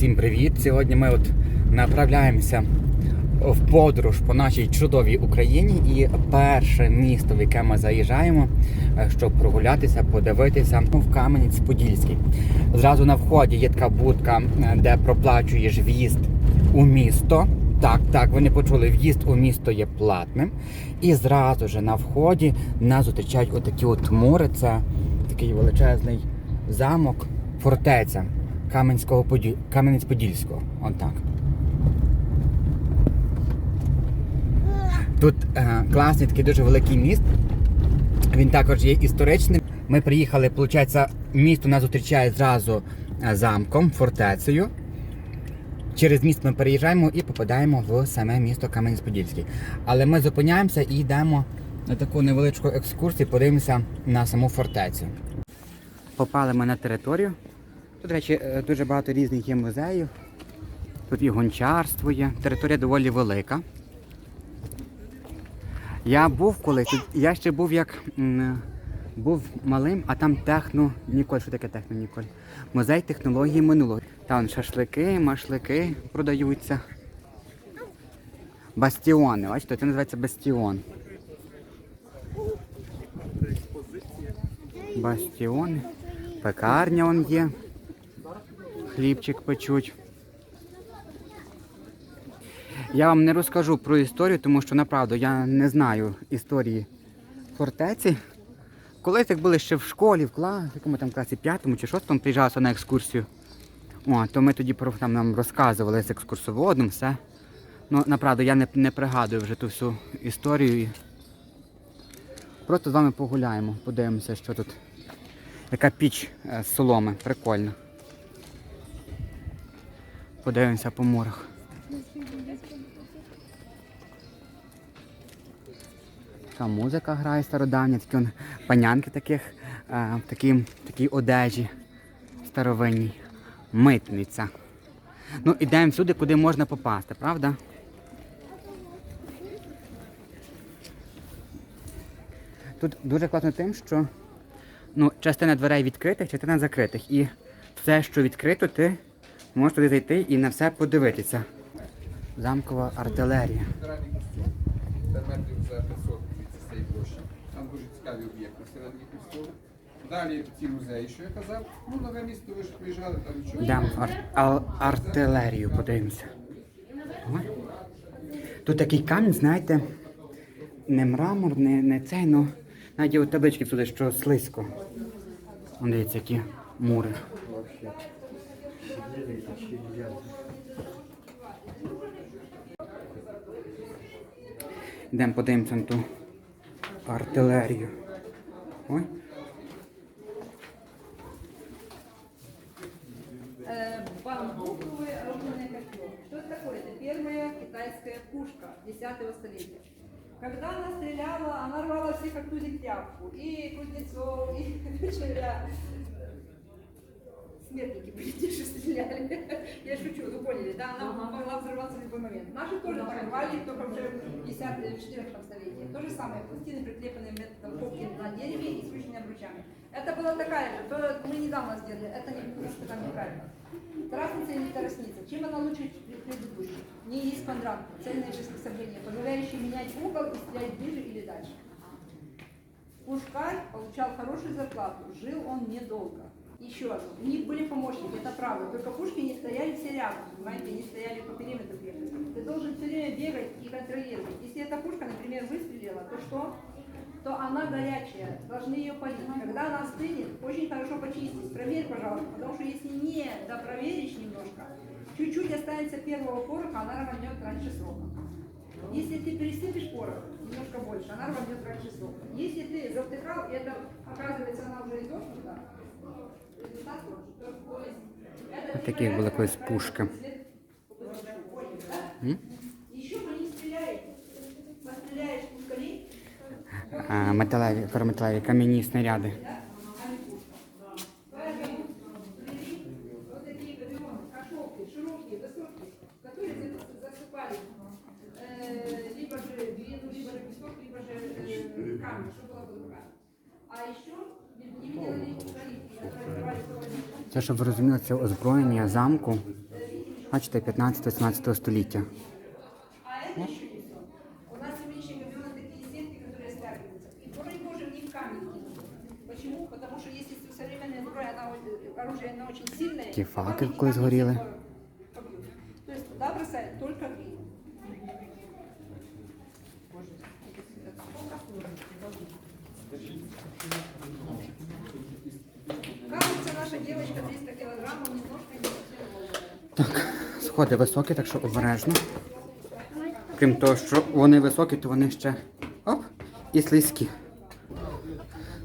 Всім привіт! Сьогодні ми направляємося в подорож по нашій чудовій Україні. І перше місто, в яке ми заїжджаємо, щоб прогулятися, подивитися, в Кам'янець-Подільський. Зразу на вході є така будка, де проплачуєш в'їзд у місто. Так, ви не почули, в'їзд у місто є платним. І зразу ж на вході нас зустрічають отакі мури. Це такий величезний замок, фортеця Кам'янець-Подільського. Отак. Тут класний такий дуже великий міст. Він також є історичним. Ми приїхали, виходить, місто нас зустрічає зразу замком, фортецею. Через міст ми переїжджаємо і попадаємо в саме місто Кам'янець-Подільський. Але ми зупиняємося і йдемо на таку невеличку екскурсію, подивимося на саму фортецю. Попали ми на територію. Тут, до речі, дуже багато різних є музеїв. Тут і гончарство є. Територія доволі велика. Я був колись, я ще був був малим, а там Техноніколь. Що таке Техноніколь? Музей технології минулого. Там шашлики, машлики продаються. Бастіони, бачите, це називається бастіон. Бастіони. Пекарня вон є. Хлібчик печуть. Я вам не розкажу про історію, тому що, направду, я не знаю історії фортеці. Колись, як були ще в школі, в якому там класі 5 чи 6 приїжджалися на екскурсію. То ми тоді там нам розказували з екскурсоводом, все. Ну, направду, я не пригадую вже ту всю історію. Просто з вами погуляємо, подивимося, що тут. Яка піч з соломи, прикольно. Подивимося по мурах. Така музика грає стародавня, такі панянки в такій одежі старовинній. Митниця. Ну, ідемо всюди, куди можна попасти, правда? Тут дуже класно тим, що частина дверей відкритих, частина закритих. І все, що відкрито, ти можеш туди зайти і на все подивитися. Замкова артилерія. Метрів за 500 від цієї площі. Там дуже цікаві об'єкти всередині костюму. Далі ці музеї, що я казав. Нове місто, ви ж приїжджали, там нічого. Йдемо артилерію, подивимося. Тут такий камінь, знаєте, не мрамор, не цей, але навіть є таблички всюди, що слизько. Дивіться, які мури. Йдемо подивимося на ту артилерію. Ой. Бамбуковое оружейное копье. Что это такое? Это первая китайская пушка 10-го столетия. Когда она стреляла, она рвала всех как тузик тряпку. И кузнецов, и смертники прилетевшие стреляли. Я шучу, вы поняли, да? Она могла взорваться в любой момент. Наши тоже так рвали, только уже в 14 столетии. То же самое, пластины, прикрепленные методом копья на дереве и с вышенными обручами. Это была такая же, то мы недавно сделали, это немножко там неправильно. Тарасница или тарасница. Чем она лучше предыдущей? В ней есть квадрат, цельное приспособление, позволяющее менять угол и стрелять ближе или дальше. Пушкарь получал хорошую зарплату, жил он недолго. Еще одно. У них были помощники, это правда. Только пушки не стояли все рядом, понимаете, они стояли по периметру крепости. Ты должен все время бегать и контролировать. Если эта пушка, например, выстрелила, то что? То она горячая, должны ее полить. Когда она остынет, очень хорошо почистить. Проверь, пожалуйста, потому что если не допроверишь немножко, чуть-чуть останется первого пороха, она рванет раньше срока. Если ты пересыпешь порох, немножко больше, она рванет раньше срока. Если ты завтыкал, это, оказывается, она уже идет туда. Ось такі були колись пушки. Еще по ним стреляете. Постреляешь пускалей. Металеві, кам'яні снаряди. Вот такие кошелки, широкие, высокие, которые засыпали либо же глину, либо же песок, либо же камни, чтобы было под руками. А еще не видела ли калитки, которые открывались. Це, щоб ви розуміли, це озброєння замку Бачите, 15-17 століття. А это еще не все. У нас имеющие габионы такие сетки, которые стягиваются. И боже боже, в них камень кинуть. Почему? Потому что если современная зброя, оружие, она очень сильное. Ті то факел камни колись горіли. побьют. То есть туда бросают только глину. Кажется, наша девочка 300 килограммов немножко не совсем голая. Сходи високі, так що обережно. Крім того, що вони високі, то вони ще оп, і слизькі.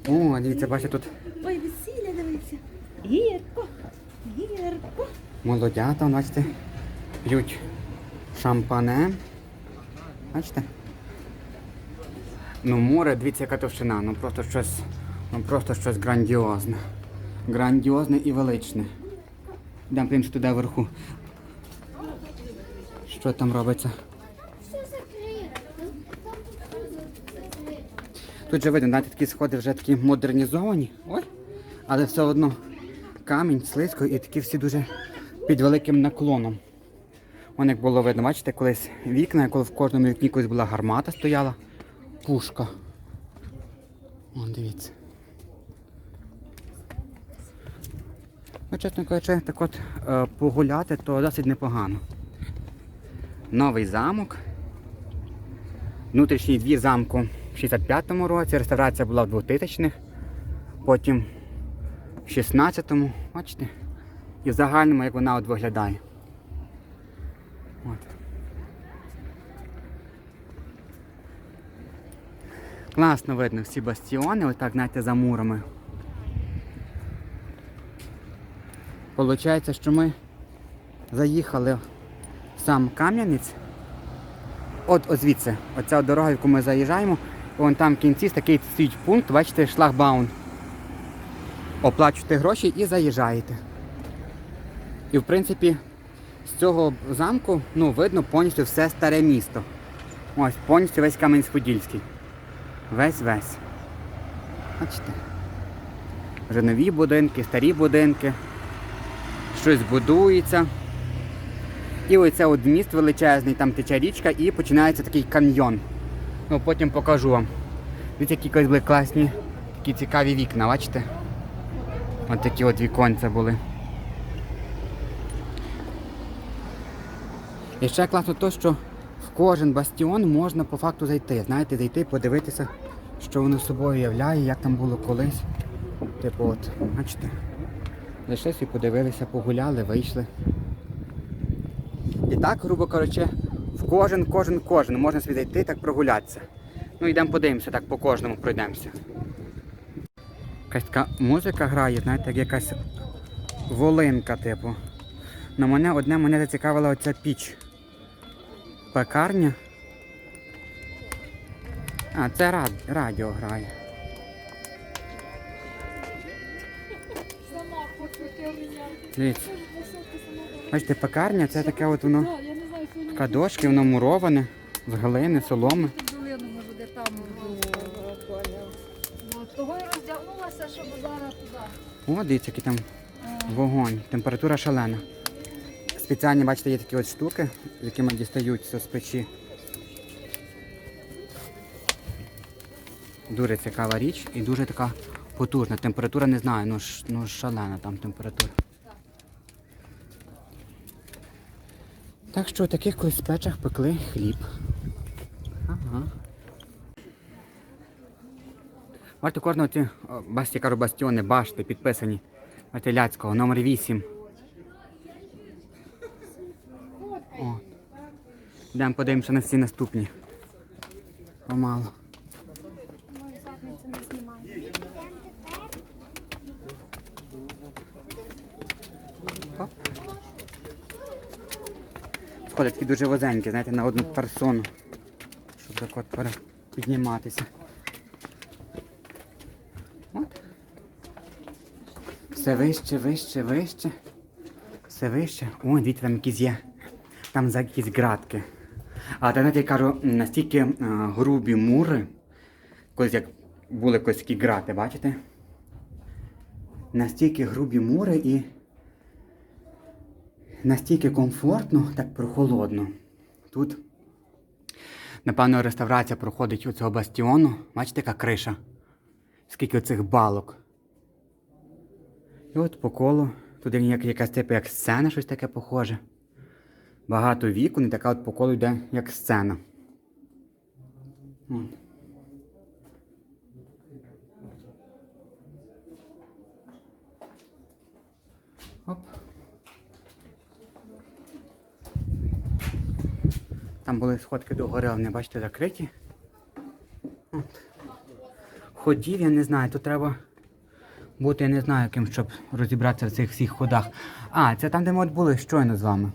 О, дивіться, бачите, тут Ой, весілля, дивіться. Гірко, гірко. молодята, бачите, п'ють шампане. Бачите? Ну, море, дивіться, яка товщина, ну просто щось грандіозне. Грандіозне і величне. Йдемо прямо туди вверху. Що там робиться? Тут же видно, навіть такі сходи вже такі модернізовані. Ой! Але все одно камінь, слизько і такі всі дуже під великим наклоном. Вон як було видно, бачите, колись вікна, коли в кожному вікні колись була гармата стояла, пушка. Вон, дивіться. Ну, чесно кажучи, так от погуляти, то досить непогано. Новий замок. Внутрішній двір замку в 65-му році, реставрація була в 2000-х, потім в 16-му, бачите, і в загальному, як вона от виглядає. От. Класно видно всі бастіони, отак, знаєте, за мурами. Получається, що ми заїхали в сам Кам'янець. От звідси, оця дорога, яку ми заїжджаємо, і вон там в кінці такий стоїть пункт, бачите, шлагбаум. Оплачуєте гроші і заїжджаєте. І в принципі з цього замку, ну, видно повністю все старе місто. Ось, повністю весь Кам'янець-Подільський. Весь. Бачите? Вже нові будинки, старі будинки. Щось будується. І оце от міст величезний, там тече річка і починається такий каньйон. Ну, потім покажу вам. Дивіться, які колись були класні, такі цікаві вікна, бачите? Ось такі от віконця були. І ще класно то, що в кожен бастіон можна по факту зайти. Знаєте, зайти, подивитися, що воно собою являє, як там було колись. Типу от, бачите? Зайшли собі, подивилися, погуляли, вийшли. І так, грубо кажучи, в кожен можна собі зайти, так прогулятися. Ну, йдемо подивимося, так по кожному пройдемося. Якась така музика грає, знаєте, як якась волинка, типу. Но мене зацікавила оця піч. Пекарня. А, це радіо грає. Дивіться. Бачите, пекарня, це таке от воно, така дошки, воно муроване, з глини, соломи. Долину, може, де там. Того і роздягнулася, щоб зараз туди. О, дивіться, який там вогонь, температура шалена. Спеціальні, бачите, є такі от штуки, якими дістаються з печі. Дуже цікава річ і дуже така потужна. Температура, не знаю, ну шалена там температура. Так що в таких колись печах пекли хліб. Ага. Бачите, кожного ці бастіони, башти підписані. Бачите, Ляцького, номер 8. О. Йдемо подивимося на всі наступні. Помало. Оп. Сходи такі дуже вузенькі, знаєте, на одну персону, щоб так от підніматися. От. Все вище, вище. Все вище. О, дивіться, там якісь є. Там за якісь ґратки. А та, знаєте, я кажу, настільки грубі мури, колись як були колись такі ґрати, бачите? Настільки грубі мури і настільки комфортно, так прохолодно. Тут, напевно, реставрація проходить у цього бастіону. Бачите, яка криша? Скільки оцих балок. І от по колу, тут якась типу як сцена, щось таке похоже. Багато вікон і така от по колу йде як сцена. От. Оп. Там були сходки до гори, вони, бачите, закриті. От. Ходів, я не знаю, тут треба бути, я не знаю, яким, щоб розібратися в цих всіх ходах. А, це там, де ми от були щойно з вами.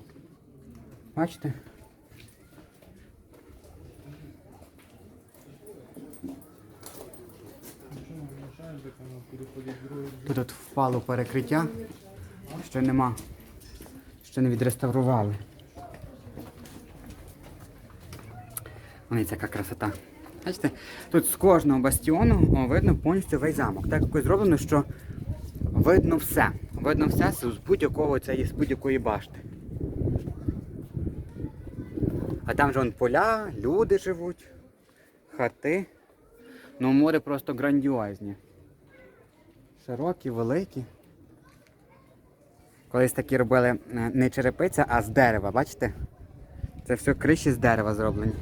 Бачите? Тут от впало перекриття, ще нема, ще не відреставрували. Ось яка красота. Бачите, тут з кожного бастіону видно повністю весь замок. Так якось зроблено, що видно все. Видно все з будь-якої башти. А там же вон поля, люди живуть, хати. Ну море просто грандіозні. Широкі, великі. Колись такі робили не черепиця, а з дерева, бачите? Це все криші з дерева зроблені.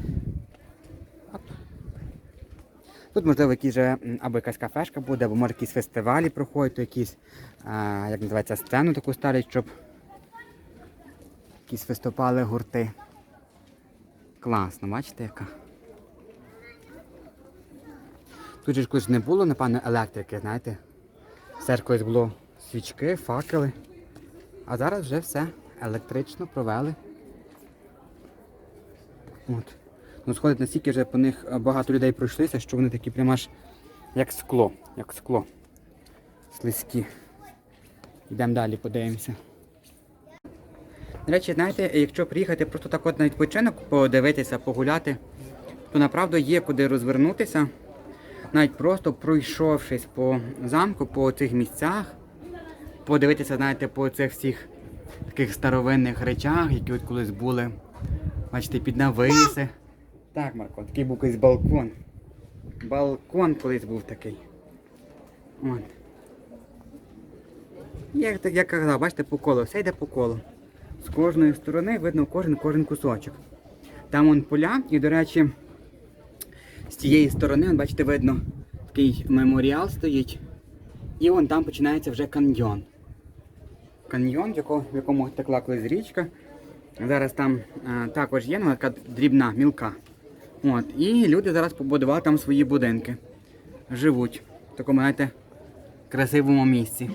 Тут, можливо, або якась кафешка буде, або може якісь фестивалі проходять, якісь, як називається, сцену таку ставлять, щоб якісь виступали гурти. Класно, бачите яка? Тут же колись не було, напевно, електрики, знаєте. Все ж колись було свічки, факели. А зараз вже все електрично провели. От. Ну, сходить настільки вже по них багато людей пройшлися, що вони такі прямо аж як скло. Слизькі. Йдемо далі, подивимося. До речі, знаєте, якщо приїхати просто так от на відпочинок, подивитися, погуляти, то направду є куди розвернутися. Навіть просто пройшовшись по замку, по цих місцях, подивитися, знаєте, по цих всіх таких старовинних речах, які от колись були, бачите, під нависи. Так, Марко, такий був колись балкон. Балкон колись був такий. От. Як казав, бачите, по колу, все йде по колу. З кожної сторони видно кожен кусочок. Там вон поля, і, до речі, з цієї сторони, бачите, видно, такий меморіал стоїть. І вон там починається вже каньйон. Каньйон, в якому текла колись річка. Зараз там також є, ну, така дрібна, мілка. От. І люди зараз побудували там свої будинки. Живуть в такому, знаєте, красивому місці.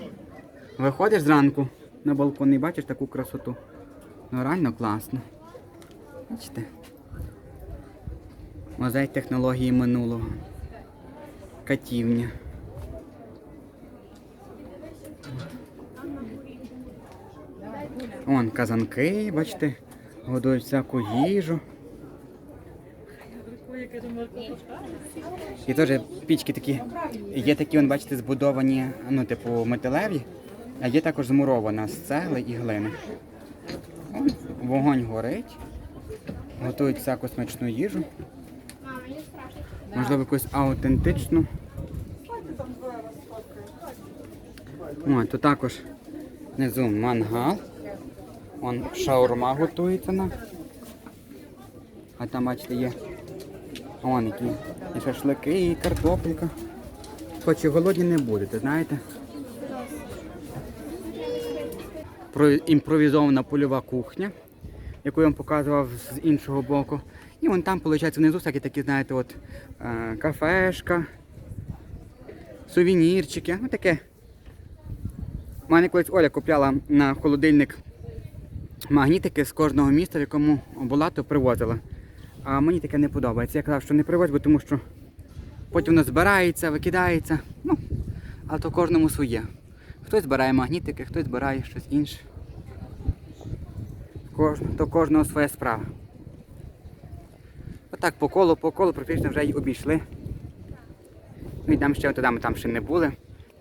Виходиш зранку на балкон і бачиш таку красоту. Ну реально класно. Бачите? Музей технології минулого. Катівня. Вон казанки, бачите, годують всяку їжу. І теж пічки такі, є такі, вон, бачите, збудовані, ну, типу, металеві, а є також змурована з цегли і глини. Вогонь горить, готують всяку смачну їжу. Можливо, якусь аутентичну. О, тут також внизу мангал. Вон шаурма готується на. А там, бачите, є вон які і шашлики, і картопелька. Хоч і голодні не будете, знаєте. Імпровізована польова кухня, яку я вам показував з іншого боку. І вон там, виходить, внизу всякі такі, знаєте, от кафешка, сувенірчики, ну таке. У мене колись Оля купляла на холодильник магнітики з кожного міста, в якому була, то привозила. А мені таке не подобається. Я казав, що не привозь, бо тому що потім воно збирається, викидається. Ну, але то кожному своє. Хтось збирає магнітики, хтось збирає щось інше. До кожного своя справа. Отак по колу практично вже й обійшли. Ну йдемо ще туди, ми там ще не були.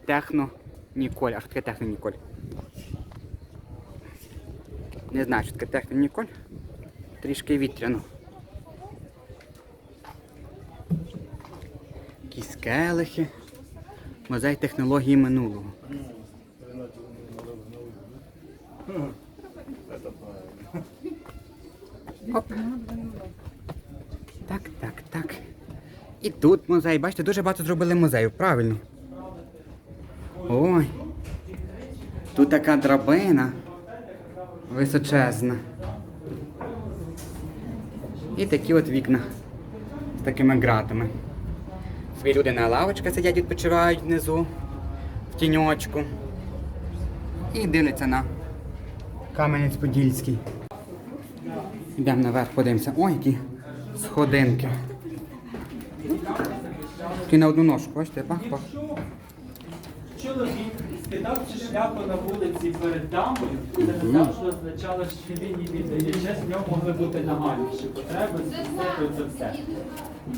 Техно Ніколь. А що таке Техно Ніколь? Не знаю, що таке Техноніколь. Трішки вітряно. Якісь келихи. Музей технології минулого. Оп. Так. І тут музей. Бачите, дуже багато зробили музеїв, правильно. Ой. Тут така драбина. Височезна. І такі от вікна з такими ґратами. Свої люди на лавочках сидять, відпочивають внизу, в тіньочку. І дивляться на Кам'янець-Подільський. Йдемо наверх, подивимося. Ой, які сходинки. Такі на одну ножку, бачите, пах-пах. Чоловік, скидавши шляпу на вулиці перед дамою, це не завжди означало, що він їй віддає честь, в нього могли бути нагальніші потреби, це все.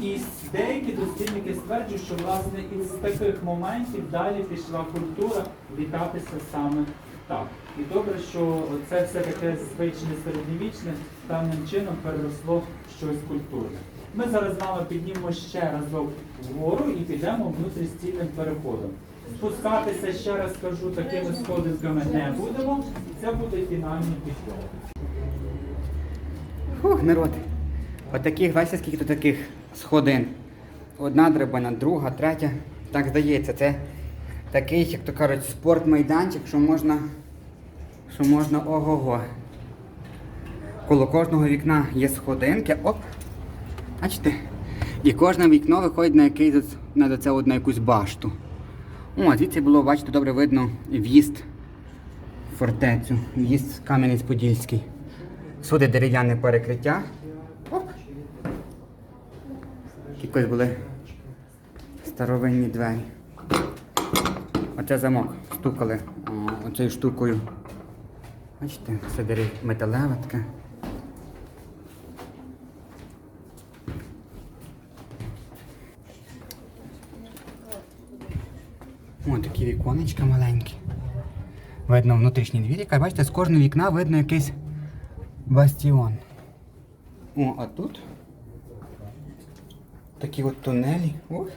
І деякі дослідники стверджують, що власне із таких моментів далі пішла культура вітатися саме так. І добре, що це все таке звичне середньовічне певним чином переросло в щось культурне. Ми зараз з вами піднімемо ще разок вгору і підемо внутрістільним переходом. Спускатися, ще раз кажу, такими сходинками не будемо. Це буде фінальний підйом. Фух, народ. Отаких, бачите, скільки тут таких сходин. Одна драбина, друга, третя. Так здається, це такий, як то кажуть, спортмайданчик, що можна ого-го. Коло кожного вікна є сходинки. Оп! Бачите? І кожне вікно виходить на якусь башту. О, звідси було, бачите, добре видно в'їзд в фортецю, в'їзд в Кам'янець-Подільський. Всюди дерев'яне перекриття. Оп! Якось були старовинні двері. Оце замок стукали оцею штукою. Бачите, все металеве таке. О, такі віконечка маленькі. Видно внутрішній двір. Бачите, з кожного вікна видно якийсь бастіон. О, а тут такі от тунелі. Ох.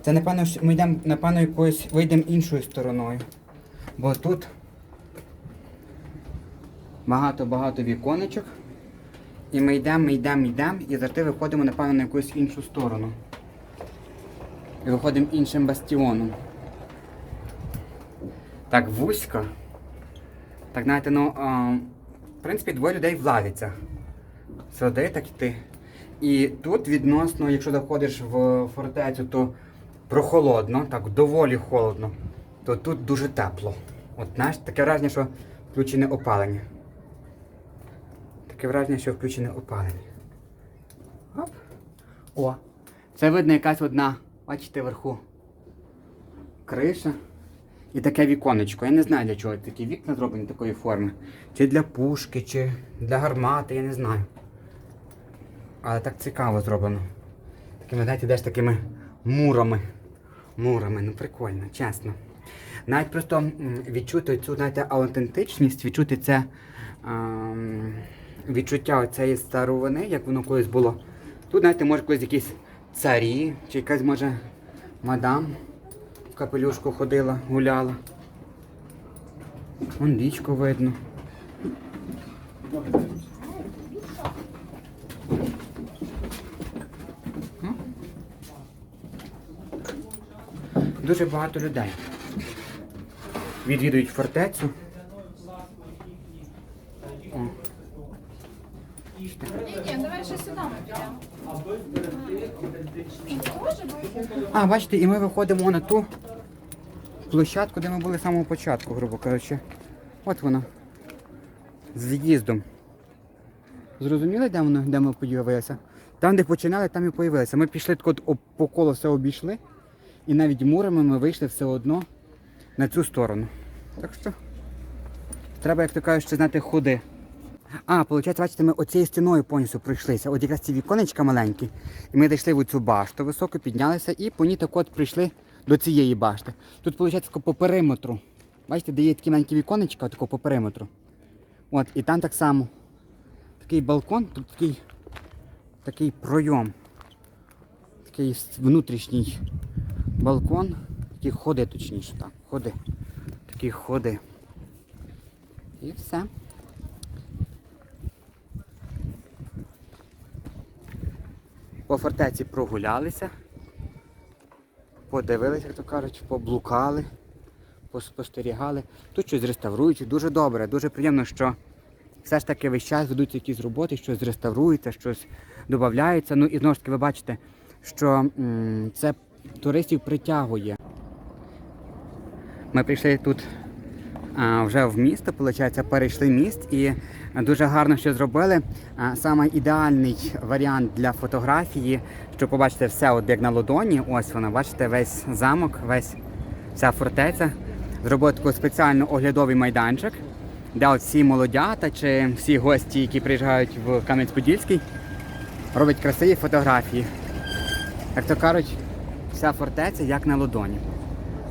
Це, напевно, ми йдемо, вийдемо іншою стороною. Бо тут багато віконечок. І ми йдемо, і завжди виходимо, напевно, на якусь іншу сторону. І виходимо іншим бастіоном. Так вузько. Так, знаєте, в принципі, двоє людей влазиться. Сюди так йти. І тут відносно, якщо заходиш в фортецю, то прохолодно, так, доволі холодно. То тут дуже тепло. От, знаєш, таке враження, що включене опалення. Таке враження, що включене опалення. Оп. О, це видно якась одна, бачите, вверху криша і таке віконечко. Я не знаю, для чого такі вікна зроблені такої форми. Чи для пушки, чи для гармати, я не знаю. Але так цікаво зроблено. Такими, знаєте, йдеш такими мурами. Ну прикольно, чесно. Навіть просто відчути цю, знаєте, аутентичність, відчути це відчуття цієї старовини, як воно колись було. Тут, знаєте, може колись якісь царі, чи якась, може, мадам в капелюшку ходила, гуляла. Вон річку видно. Дуже багато людей відвідують фортецю. О. Ні, давай ще сюди ми підемо. А, бачите, і ми виходимо на ту площадку, де ми були з самого початку, грубо кажучи. От вона. З в'їздом. Зрозуміли, де ми появилися? Там, де починали, там і появилися. Ми пішли по колу, все обійшли. І навіть мурами ми вийшли все одно на цю сторону. Так що треба, як то кажуть, ще знати ходи. А, виходить, бачите, ми оцією стіною повністю пройшлися. От якраз ці віконечка маленькі. І ми дійшли в цю башту високо, піднялися і по ній так от прийшли до цієї башти. Тут, виходить, по периметру Бачите, де є такі маленькі віконечка такого по периметру. От, і там так само. Такий балкон, тут такий пройом. Такий внутрішній балкон. Такі ходи, точніше, так, ходи. Такі ходи. І все. По фортеці прогулялися. Подивилися, як то кажуть, поблукали, поспостерігали. Тут щось реставрують, дуже добре, дуже приємно, що все ж таки весь час ведуться якісь роботи, щось реставрується, щось додається. Ну і знову ж таки ви бачите, що це туристів притягує. Ми прийшли тут вже в місто, виходить, перейшли міст і дуже гарно що зробили. Саме ідеальний варіант для фотографії, щоб побачити все от як на ладоні. Ось воно, бачите, весь замок, вся фортеця. Зробили такий спеціально оглядовий майданчик, де от всі молодята чи всі гості, які приїжджають в Кам'янець-Подільський, роблять красиві фотографії. Як то кажуть, вся фортеця як на ладоні.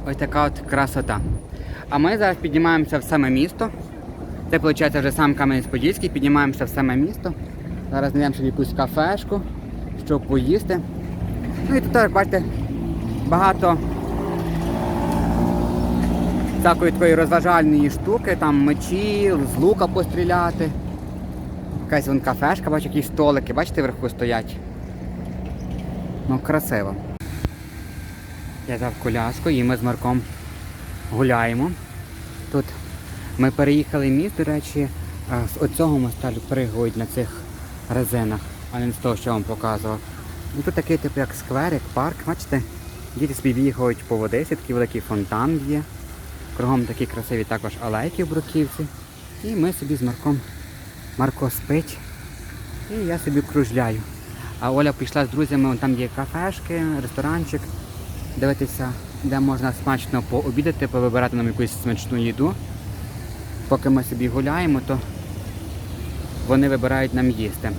Ось така от красота. А ми зараз піднімаємося в саме місто. Це, виходить, вже сам Кам'янець-Подільський, піднімаємося в саме місто. Зараз знайдемо собі якусь кафешку, щоб поїсти. Ну і тут, як бачите, багато всякої такої розважальної штуки, там мечі, з лука постріляти. Якась вон кафешка, бачу, якісь столики, бачите, вверху стоять. Ну, красиво. Я взяв коляску і ми з Марком гуляємо. Тут ми переїхали міст, до речі, з оцього моста пригають на цих резинах, а не з того, що я вам показував. І тут такий типу як сквер, як парк, бачите, діти собі бігають по водесі, такий великий фонтан є. Кругом такі красиві також алейки в бруківці. І ми собі з Марком, Марко спить, і я собі кружляю. А Оля пішла з друзями, вон там є кафешки, ресторанчик, дивитися, де можна смачно пообідати, повибирати нам якусь смачну їду. Поки ми собі гуляємо, то вони вибирають нам їсти.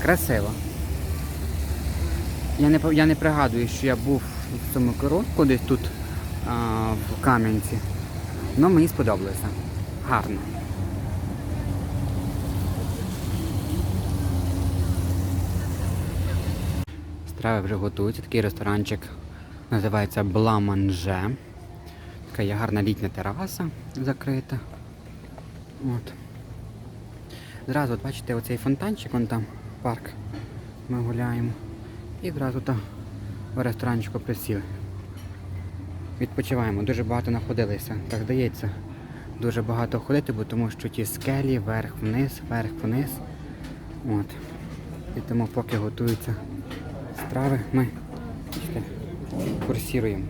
Красиво. Я не пригадую, що я був в цьому курортку десь тут, в Кам'янці. Але мені сподобалося. Гарно. Страви вже готуються. Такий ресторанчик називається Бла-Манже. Така є гарна літня тераса закрита. От. Зразу, от бачите, оцей фонтанчик, вон там парк. Ми гуляємо. І зразу там в ресторанчику присіли. Відпочиваємо. Дуже багато находилися. Так здається, дуже багато ходити, бо тому що ті скелі вверх-вниз, вверх-вниз. От. І тому поки готуються страви, ми курсіруємо.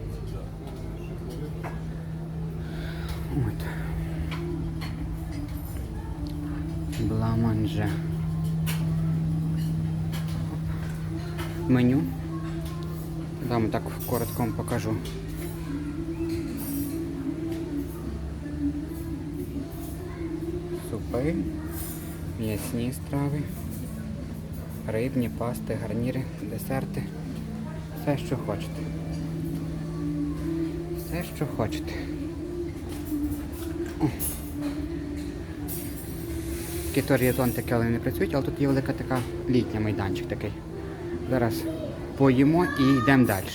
От. Бла-Манже. Меню. Там так коротко вам покажу. Супи, м'ясні страви, рибні, пасти, гарніри, десерти. Все, що хочете. Все, що хочете. Такі теж є зонтики, але не працюють, але тут є велика така літня майданчик такий. Зараз поїмо і йдемо далі.